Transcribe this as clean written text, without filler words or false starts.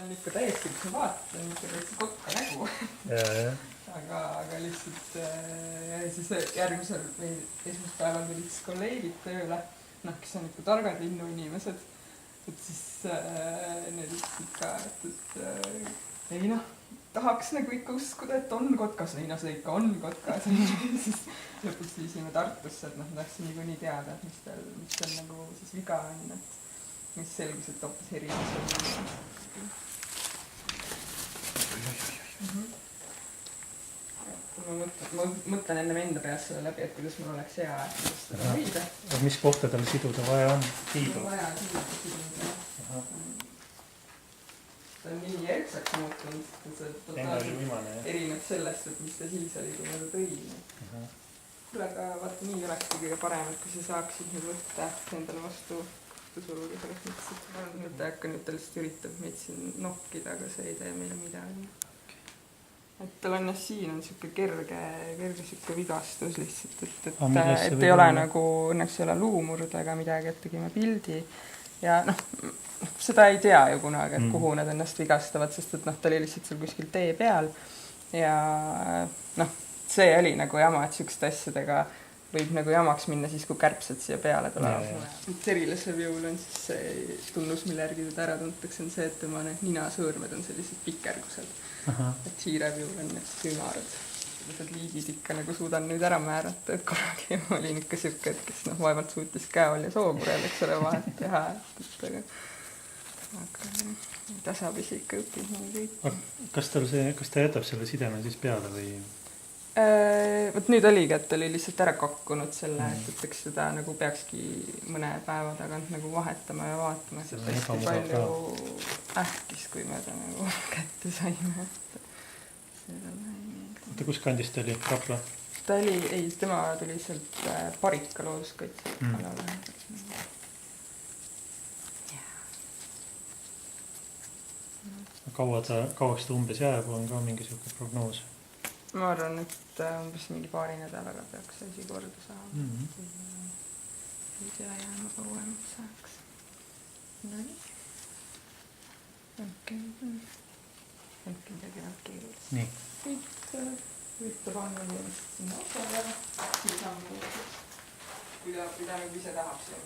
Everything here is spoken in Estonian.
on ikka täiesti, kus ma vaatan, ikka täitsa kotka nägu. aga lihtsalt siis järgmisel või esmaspäeval tulid siis kolleegid tööle, kes on ikka targad linnuinimesed. Et siis need ütlesid ka, et ei tahaks nagu ikka uskuda, et on kotkas või see ikka on kotkas. Siis lõpuks viisime Tartusse, et tahaks niikuinii teada, et mis tal nagu siis viga on, et mis selgus, et hoopis erinev on. Ma mõtlen ennem enda peas selle läbi, et kuidas mul oleks hea seda hoida. Mis kohtadel siduda vaja on? Tiidu? Vaja siduda. Ta on nii järgsaks muutunud, et see totaalselt erineb sellest, et mis ta siis oli, kui ma ta tõin. Kuule, aga vaata, nii olekski kõige parem, et kui sa saaksid nüüd võtta endale vastu suruda selles mõttes, et nüüd ta ei hakka, nüüd ta lihtsalt üritab meid siin nokkida, aga see ei tee meile midagi. Et tal on siin on siuke kerge siuke vigastus lihtsalt, et ei ole nagu, õnneks ei ole luumurda ega midagi, et tegime pildi ja seda ei tea ju kunagi, et kuhu nad ennast vigastavad, sest et ta oli lihtsalt seal kuskil tee peal ja see oli nagu jama, et siukeste asjadega võib nagu jamaks minna siis, kui kärbsed siia peale tulevad. Serilasev jõul on siis see tunnus, mille järgi teda ära tuntakse, on see, et tema ninasõõrmed on sellised pikergused. Et hiirevjõul on need ümarad. Sellised liigid ikka nagu suudan nüüd ära määrata, et korragi olin ikka siuke, et kes vaevalt suutis käol ja soomurel, eks ole, vahet teha. Aga tasapisi ikka õpib nagu kõik. Kas ta jätab selle sideme siis peale või? Võt nüüd oligi, et oli lihtsalt ära kakkunud selle, et eks seda nagu peakski mõne päeva tagant nagu vahetama ja vaatama, et hästi palju ähkis, kui me ta nagu kätte saime. Kus kandis ta oli? Rapla? Tema tuli sealt Parika looduskaitse alale. Kauaks ta umbes jääb, on ka mingi siuke prognoos? Ma arvan, et umbes mingi paari nädalaga peaks asi korda saama. Ei tea jääma kauemaks saaks. Andke midagi väga keerulist. Nii. Võtta panna inimest sinna osale. Siis on muutus. Kui ta nüüd ise tahab see.